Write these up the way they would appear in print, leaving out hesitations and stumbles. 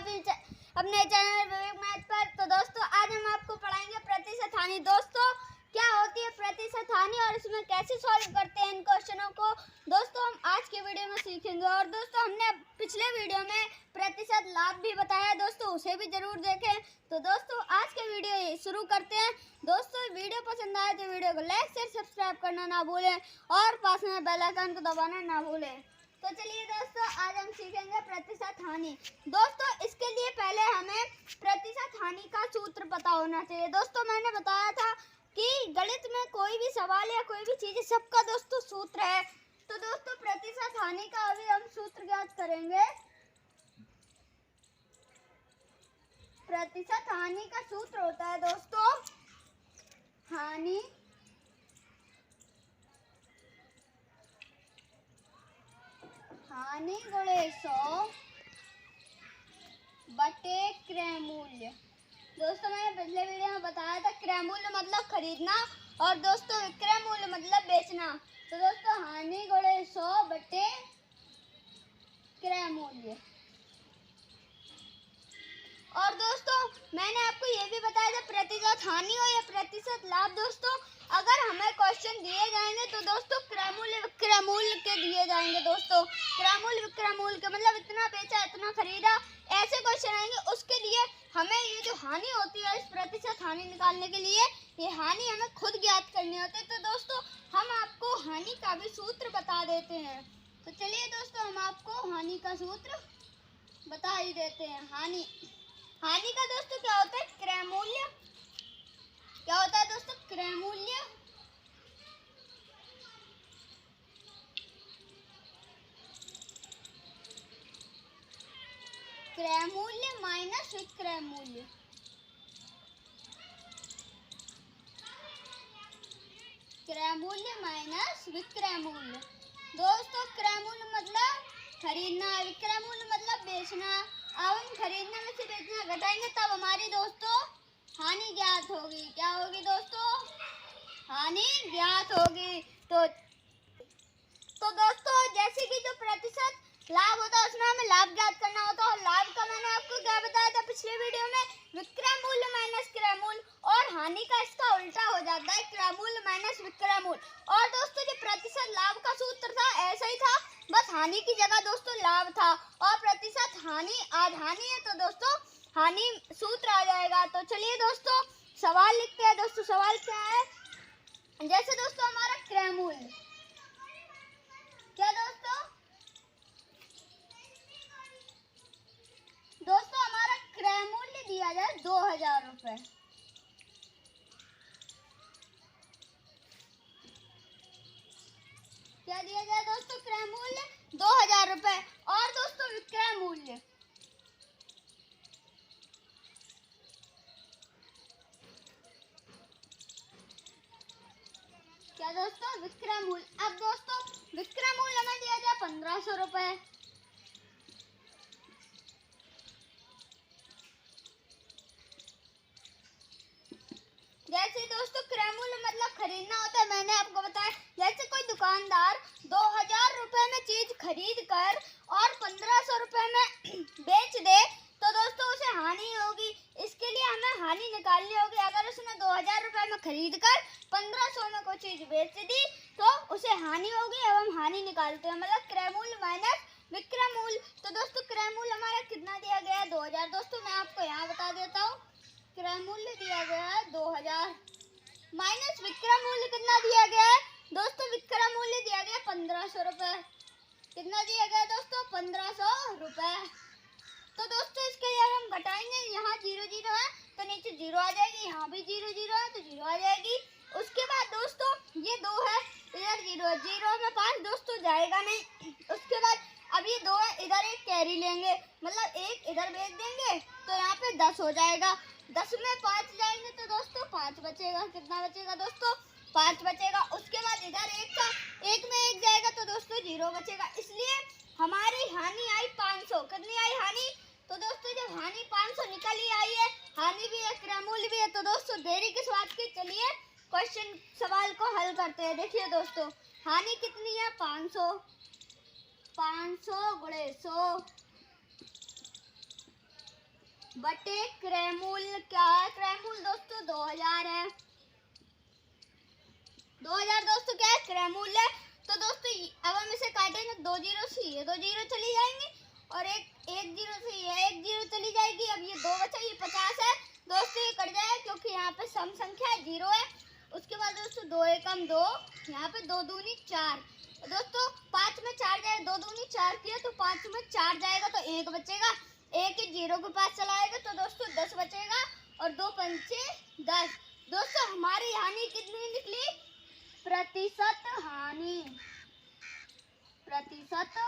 अपने चैनल विवेक मैथ पर। तो दोस्तों आज हम आपको पढ़ाएंगे प्रतिशत हानि। दोस्तों क्या होती है प्रतिशत हानि और इसमें कैसे सॉल्व करते हैं इन क्वेश्चनों को, दोस्तों हम आज के वीडियो में सीखेंगे। और दोस्तों हमने पिछले वीडियो में प्रतिशत लाभ भी बताया, दोस्तों उसे भी जरूर देखें। तो दोस्तों आज के वीडियो शुरू करते हैं। दोस्तों वीडियो पसंद आए तो वीडियो को लाइक शेयर सब्सक्राइब करना ना भूलें और पास में बेल आइकन को दबाना ना भूलें। तो चलिए दोस्तों आज हम सीखेंगे प्रतिशत हानि। दोस्तों इसके लिए पहले हमें प्रतिशत हानि का सूत्र पता होना चाहिए। दोस्तों मैंने बताया था कि गणित में कोई भी सवाल या कोई भी चीज सबका दोस्तों सूत्र है। तो दोस्तों प्रतिशत हानि का अभी हम सूत्र ज्ञात करेंगे। प्रतिशत हानि का सूत्र होता है दोस्तों हानि गुणे 100 बटे क्रय मूल्य। दोस्तों मैंने पिछले वीडियो में बताया था क्रय मूल्य मतलब खरीदना और दोस्तों विक्रय मूल्य मतलब बेचना। तो दोस्तों हानि गुणे 100 बटे क्रय मूल्य। और दोस्तों मैंने आपको ये भी बताया था प्रतिशत हानि हो या प्रतिशत लाभ। दोस्तों अगर हमें क्वेश्चन दिए जाएंगे तो दोस्तों क्रय मूल्य विक्रय मूल्य के दिए जाएंगे। दोस्तों क्रय मूल्य विक्रय मूल्य के मतलब इतना बेचा इतना खरीदा, ऐसे क्वेश्चन आएंगे। उसके लिए हमें ये जो हानि होती है इस प्रतिशत हानि निकालने के लिए ये हानि हमें खुद ज्ञात करनी होती है। तो दोस्तों हम आपको हानि का भी सूत्र बता देते हैं। तो चलिए दोस्तों हम आपको हानि का सूत्र बता ही देते हैं। हानि का दोस्तों क्या होता है क्रय मूल्य। क्या होता है दोस्तों क्रय मूल्य क्रय मूल्य माइनस विक्रय मूल्य। क्रय मूल्य माइनस विक्रय मूल्य। दोस्तों क्रय मूल्य मतलब खरीदना, विक्रय मूल्य मतलब बेचना। अब हम खरीदने में से बेचना घटाएंगे तब हमारी दोस्तों हानि ज्ञात होगी। क्या होगी दोस्तों हानि ज्ञात होगी। तो दोस्तों जैसे कि जो प्रतिशत लाभ होता है उसमें हमें लाभ ज्ञात करना होता है। और लाभ का मैंने आपको क्या बताया था पिछले वीडियो में विक्रय मूल्य माइनस क्रय मूल्य। और हानि का इसका उल्टा हो जाता है क्रय मूल्य माइनस विक्रय मूल्य। और दोस्तों जो प्रतिशत लाभ का सूत्र था ऐसा ही था, बस हानि की जगह दोस्तों लाभ था। और प्रतिशत हानि आज हानि है तो दोस्तों हानि सूत्र आ जाएगा। तो चलिए दोस्तों सवाल लिखते हैं। दोस्तों सवाल क्या है, जैसे दोस्तों हमारा क्रय मूल्य क्या दोस्तों हमारा क्रय मूल्य दिया जाए 2000 रुपए। क्या दिया जाए दोस्तों क्रय मूल्य 2000 रुपए। और दोस्तों विक्रय मूल्य क्या दोस्तों विक्रय मूल्य। अब दोस्तों विक्रय मूल्य हमें दिया जाए 1500 रुपए। जैसे दोस्तों क्रय मूल्य मतलब खरीदना होता है, मैंने आपको बताया। जैसे कोई दुकानदार 2000 रुपए में चीज खरीद कर और 1500 रुपए में बेच दे तो दोस्तों उसे हानि होगी। इसके लिए हमें हानि निकालनी होगी। अगर उसने 2000 रुपए में खरीद कर 1500 में कोई चीज बेच दी तो उसे हानि होगी। अब हम हानि निकालते हैं मतलब क्रय मूल्य माइनस विक्रय मूल्य। तो दोस्तों क्रय मूल्य हमारा कितना दिया गया है 2000। दोस्तों मैं आपको यहाँ बता देता हूँ क्रय मूल्य दिया गया है 2000 माइनस विक्रय मूल्य कितना दिया गया है दोस्तों विक्रय मूल्य दिया गया 1500 रुपए। कितना दिया गया दोस्तों 1500 रुपए। तो दोस्तों इसके लिए हम घटाएंगे, यहाँ 0 0 है तो नीचे 0 आ जाएगी, यहाँ भी 0 0 है तो 0 आ जाएगी। उसके बाद दोस्तों ये 2 है इधर 0 0 में 5 दोस्तों जाएगा नहीं। उसके बाद अब ये 2 है इधर एक कैरी लेंगे मतलब एक इधर भेज देंगे तो यहाँ पे 10 हो जाएगा। 10 में 5 जाएंगे तो दोस्तों 5 बचेगा। कितना बचेगा दोस्तों 5 बचेगा। उसके बाद इधर एक में 1 जाएगा तो दोस्तों 0 बचेगा। इसलिए हमारी हानि आई 500। कितनी आई हानि तो दोस्तों जब हानि 500 निकल ही आई है, हानि भी है क्रय मूल्य भी है, तो दोस्तों देरी किस बात की। चलिए क्वेश्चन सवाल को हल करते हैं। देखिए दोस्तों हानि कितनी है 500 500 गुणे 100 बटे क्रयमूल क्या है? क्रयमूल दोस्तों 2000 है। 2000 दोस्तों क्या है? क्रयमूल है। तो दोस्तों अब हम इसे काटेंगे, 2 जीरो से ये 2 जीरो चली जाएंगे और एक जीरो से ये 1 जीरो चली जाएगी। अब ये 2 बचा, ये 50 है दोस्तों, ये कट जाएगा क्योंकि यहाँ पे सम संख्या है, 0 है। उसके बाद दोस्तों 2 एकम 2, यहाँ पे 2 दूनी 4। दोस्तों 5 में 4 जाए, 2 दूनी 4 किया तो 5 में 4 जाएगा तो 1 बचेगा, 1 ही 0 के पास चलाएगा तो दोस्तों 10 बचेगा और 2 पंचे 10। दोस्तों हमारी हानि कितनी निकली? प्रतिशत हानि, प्रतिशत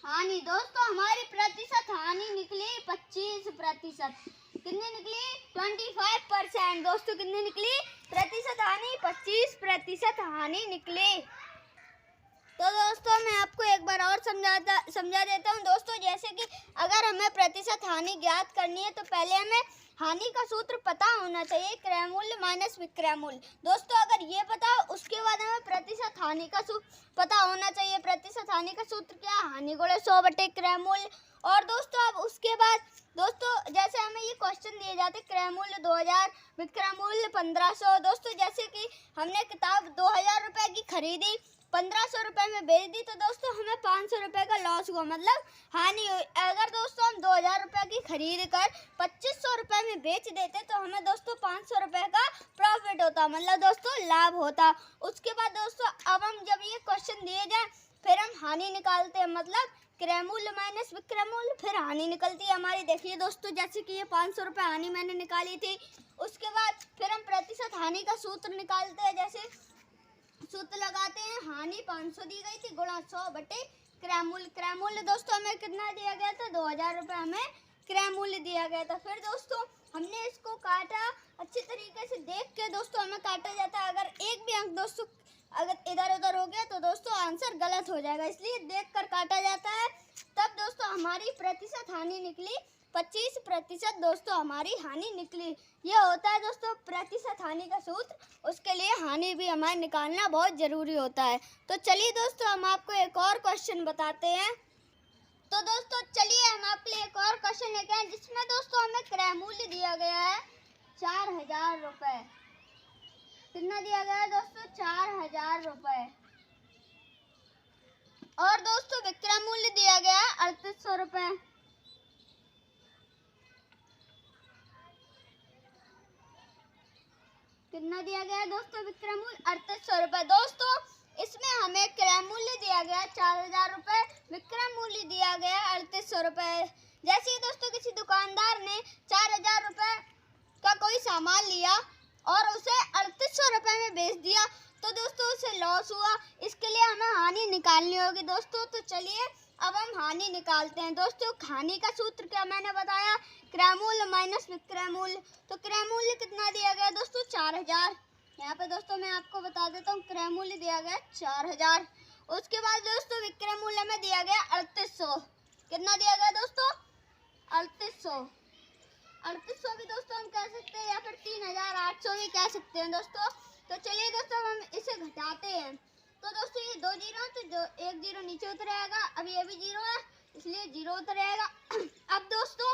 हानि दोस्तों हमारी प्रतिशत हानि निकली 25%। कितनी निकली? 25%। दोस्तों कितनी निकली? प्रतिशत हानि 25% हानि निकली। तो दोस्तों मैं आपको एक बार और समझा देता हूँ दोस्तों, जैसे कि अगर हमें प्रतिशत हानि ज्ञात करनी है तो पहले हमें हानि का सूत्र पता होना चाहिए, क्रयमूल्य माइनस विक्रय मूल्य। दोस्तों अगर ये पता हो उसके बाद हमें प्रतिशत हानि का सूत्र पता होना चाहिए। प्रतिशत हानि का सूत्र क्या है? हानि गुणे 100 बटे क्रय मूल्य। और दोस्तों अब उसके बाद दोस्तों जैसे हमें ये क्वेश्चन दिए जाते, क्रय मूल्य 2000, विक्रय मूल्य 1500। दोस्तों जैसे कि हमने किताब 2000 रुपए की खरीदी, 1500 रुपए में बेच दी तो दोस्तों हमें 500 रुपए का लॉस हुआ, मतलब हानि हुई। अगर दोस्तों हम 2000 रुपए की खरीद कर 2500 रुपए में बेच देते तो हमें दोस्तों 500 रुपए का प्रॉफिट होता, मतलब दोस्तों लाभ होता। उसके बाद दोस्तों अब हम जब ये क्वेश्चन दिए जाए फिर हम हानि निकालते हैं, मतलब क्रय मूल्य माइनस विक्रय मूल्य, फिर हानि निकलती है हमारी। देखिए दोस्तों जैसे कि ये 500 रुपए हानि मैंने निकाली थी। उसके बाद फिर हम प्रतिशत हानि का सूत्र निकालते हैं, जैसे सूत्र लगाते हैं, हानि 500 दी गई थी गुणा 100 बटे क्रय मूल्य। क्रय मूल्य दोस्तों हमें कितना दिया गया था? 2000 रुपये हमें क्रय मूल्य दिया गया था। फिर दोस्तों हमने इसको काटा, अच्छी तरीके से देख के दोस्तों हमें काटा जाता है। अगर एक भी अंक दोस्तों अगर इधर उधर हो गया तो दोस्तों आंसर गलत हो जाएगा, इसलिए देख कर काटा जाता है। तब दोस्तों हमारी प्रतिशत हानि निकली 25% दोस्तों हमारी हानि निकली। ये होता है दोस्तों प्रतिशत हानि का सूत्र, उसके लिए हानि भी हमें निकालना बहुत ज़रूरी होता है। तो चलिए दोस्तों हम आपको एक और क्वेश्चन बताते हैं। तो दोस्तों चलिए हम आपके लिए एक और क्वेश्चन लेके आए जिसमें दोस्तों हमें क्रय मूल्य दिया गया है 4000 रुपये। कितना दिया गया है दोस्तों? 4000 रुपये। और दोस्तों विक्रय मूल्य दिया गया है 3800 रुपये। कितना दिया गया है दोस्तों? विक्रय मूल्य 3800 रुपये। दोस्तों इसमें हमें क्रय मूल्य दिया गया 4000 रुपये, विक्रय मूल्य दिया गया 3800 रुपये। जैसे ही दोस्तों किसी दुकानदार ने 4000 रुपये का कोई सामान लिया और उसे 3800 रुपये में बेच दिया तो दोस्तों उसे लॉस हुआ, इसके लिए हमें हानि निकालनी होगी दोस्तों। तो चलिए अब हम हानि निकालते हैं। दोस्तों हानि का सूत्र क्या मैंने बताया? क्रय मूल्य माइनस विक्रय मूल्य। तो क्रय मूल्य कितना दिया गया दोस्तों? 4000। यहाँ पे दोस्तों मैं आपको बता देता हूँ, क्रय मूल्य दिया गया 4000। उसके बाद दोस्तों विक्रय मूल्य में दिया गया 3800। कितना दिया गया दोस्तों? 3800। 3800 भी दोस्तों हम कह सकते हैं या फिर 3800 भी कह सकते हैं दोस्तों। तो चलिए दोस्तों हम इसे घटाते हैं। तो दोस्तों ये 2 जीरो तो 1 जीरो नीचे उतर आएगा, अब ये भी 0 है इसलिए 0 उतर आएगा। अब दोस्तों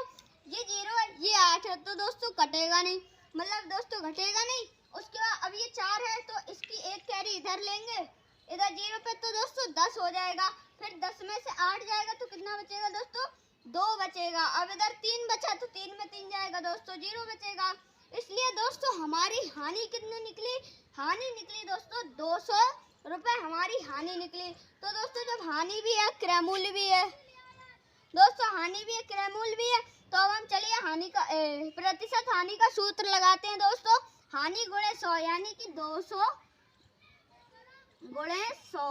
ये 0 है, ये 8 है तो दोस्तों कटेगा नहीं, मतलब दोस्तों घटेगा नहीं। उसके बाद अब ये 4 है तो इसकी एक कैरी इधर लेंगे, इधर 0 पे तो दोस्तों 10 हो जाएगा। फिर 10 में से 8 जाएगा तो कितना बचेगा दोस्तों? 2 बचेगा। अब इधर 3 बचा तो 3 में 3 जाएगा दोस्तों, 0 बचेगा। इसलिए दोस्तों हमारी हानि कितनी निकली? हानि निकली दोस्तों 200 रुपये हमारी हानि निकली। तो दोस्तों जब हानि भी है क्रय मूल्य भी है, दोस्तों हानि भी है क्रय मूल्य भी है, तो अब हम चलिए हानि का प्रतिशत हानि का सूत्र लगाते हैं दोस्तों। हानि गुणे 100 यानी कि 200 गुणे 100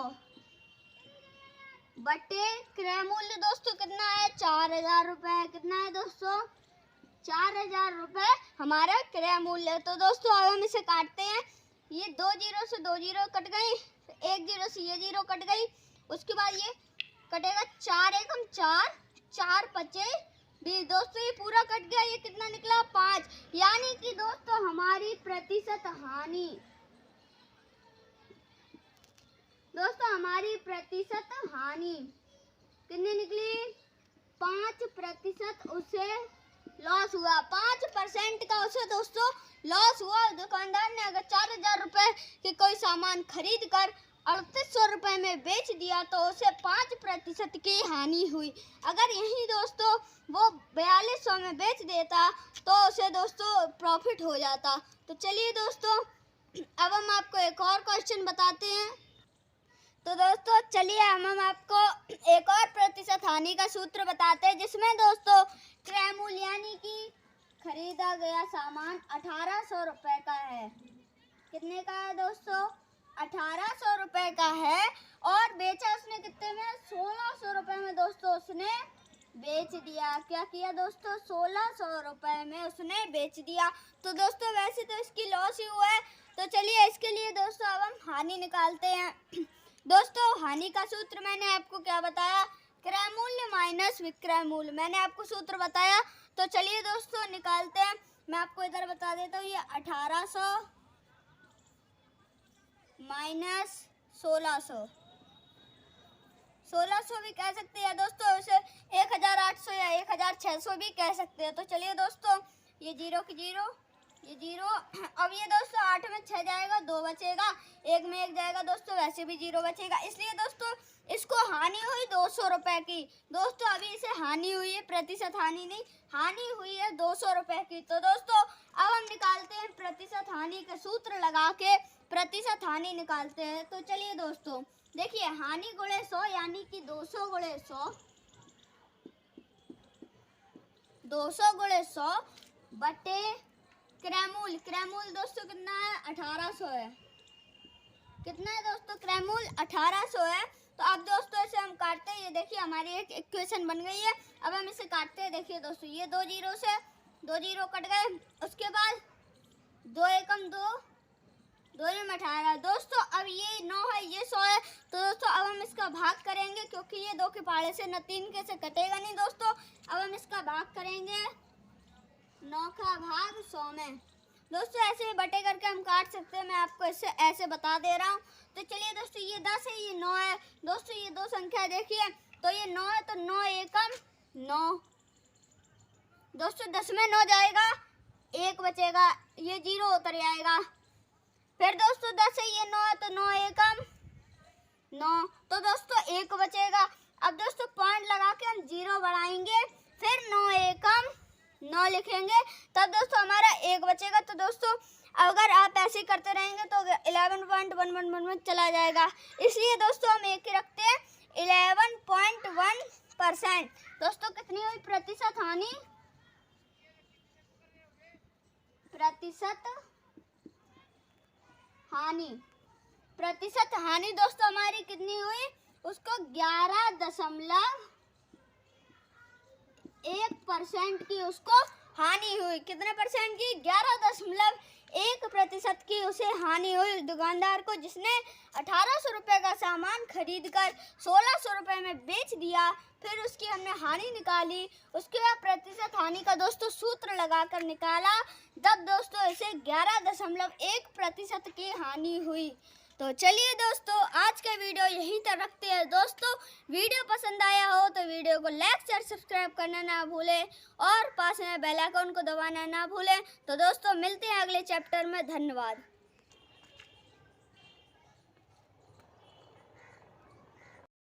बटे क्रय मूल्य दोस्तों कितना है? 4000 रुपये। कितना है दोस्तों? 4000 रुपये हमारा क्रय मूल्य है। तो दोस्तों अब हम इसे काटते हैं। ये 2 जीरो से 2 जीरो कट गई, 1 जीरो से ये 0 कट गई। उसके बाद ये कटेगा 4 एकम 4, 4 पचे 20। दोस्तों ये पूरा कट गया, ये कितना निकला? 5। यानी कि दोस्तों हमारी प्रतिशत हानि, दोस्तों हमारी प्रतिशत हानि कितनी निकली? 5% उसे लॉस हुआ। 5% का उसे दोस्तों लॉस हुआ। दुकानदार ने अगर 4000 रुपये के कोई सामान खरीद कर 3800 रुपये में बेच दिया तो उसे 5% की हानि हुई। अगर यही दोस्तों वो 4200 में बेच देता तो उसे दोस्तों प्रॉफिट हो जाता। तो चलिए दोस्तों अब हम आपको एक और क्वेश्चन बताते हैं। तो दोस्तों चलिए हम आपको एक और प्रतिशत हानि का सूत्र बताते हैं, जिसमें दोस्तों क्रय मूल्य यानी कि खरीदा गया सामान 1800 रुपये का है। कितने का है दोस्तों? 1800 रुपये का है और बेचा उसने कितने में? 1600 रुपये में दोस्तों उसने बेच दिया। क्या किया दोस्तों? 1600 रुपये में उसने बेच दिया। तो दोस्तों वैसे तो इसकी लॉस ही हुआ है। तो चलिए इसके लिए दोस्तों अब हम हानि निकालते हैं। दोस्तों हानि का सूत्र मैंने आपको क्या बताया? क्रय मूल्य माइनस विक्रय मूल्य, मैंने आपको सूत्र बताया। तो चलिए दोस्तों निकालते हैं। मैं आपको इधर बता देता हूँ, ये 1800 माइनस 1600, 1600 भी कह सकते हैं दोस्तों, उसे 1800 या 1600 भी कह सकते हैं। तो चलिए दोस्तों ये जीरो की जीरो, ये जीरो। अब ये दोस्तों 8 में 6 जाएगा, 2 बचेगा, 1 में 1 जाएगा दोस्तों, वैसे भी 0 बचेगा। इसलिए दोस्तों इसको हानि हुई 200 रुपये की। दोस्तों अभी इसे हानि हुई है, प्रतिशत हानि नहीं, हानि हुई है 200 रुपये की। तो दोस्तों अब हम निकालते हैं प्रतिशत हानि का सूत्र लगा के प्रतिशत हानि निकालते हैं। तो चलिए दोस्तों देखिए, हानि गुणे 100 यानी कि 200 गुणे 100, 200 गुणे 100 बटे क्रय मूल्य। क्रय मूल्य दोस्तों कितना है? 1800 है। कितना है दोस्तों? क्रय मूल्य 1800 है। तो अब दोस्तों इसे हम काटते हैं। ये देखिए हमारी एक इक्वेशन बन गई है। अब हम इसे काटते हैं। देखिए दोस्तों ये 2 जीरो से 2 जीरो कट गए। उसके बाद 2 एकम 2, 2 में 18। दोस्तों अब ये 9 है, ये 100 है। तो दोस्तों अब हम इसका भाग करेंगे, क्योंकि ये 2 के पाड़े से न 3 के से कटेगा नहीं दोस्तों। अब हम इसका भाग करेंगे 9 का भाग 100 में। दोस्तों ऐसे बटे करके हम काट सकते हैं, मैं आपको इससे ऐसे बता दे रहा हूँ। तो चलिए दोस्तों ये 10 है, ये 9 है। दोस्तों ये 2 संख्या देखिए, तो ये 9 है, तो 9 एकम 9। दोस्तों 10 में 9 जाएगा, 1 बचेगा, ये 0 उतर जाएगा। फिर दोस्तों 10 है, ये 9 है, तो 9 एकम 9, तो दोस्तों 1 बचेगा। अब दोस्तों पॉइंट लगा के हम 0 बढ़ाएंगे, फिर 9 एकम 9 लिखेंगे, तब दोस्तों हमारा 1 बचेगा। तो दोस्तों अगर आप ऐसे करते रहेंगे तो 11.1111 चला जाएगा। इसलिए दोस्तों हम एक ही रखते हैं 11.1%। दोस्तों कितनी हुई प्रतिशत हानि? प्रतिशत हानि, प्रतिशत हानि दोस्तों हमारी कितनी हुई? उसको 11.1% की उसको हानि हुई। कितने परसेंट की? 11.1% की उसे हानि हुई दुकानदार को, जिसने 1800 रुपये का सामान खरीद कर 1600 रुपये में बेच दिया। फिर उसकी हमने हानि निकाली। उसके बाद प्रतिशत हानि का दोस्तों सूत्र लगाकर निकाला, तब दोस्तों इसे 11.1% की हानि हुई। तो चलिए दोस्तों आज का वीडियो यहीं तक रखते हैं। दोस्तों वीडियो पसंद आया हो तो वीडियो को लाइक शेयर सब्सक्राइब करना ना भूलें और पास में बेल आइकन को दबाना ना भूलें। तो दोस्तों मिलते हैं अगले चैप्टर में। धन्यवाद।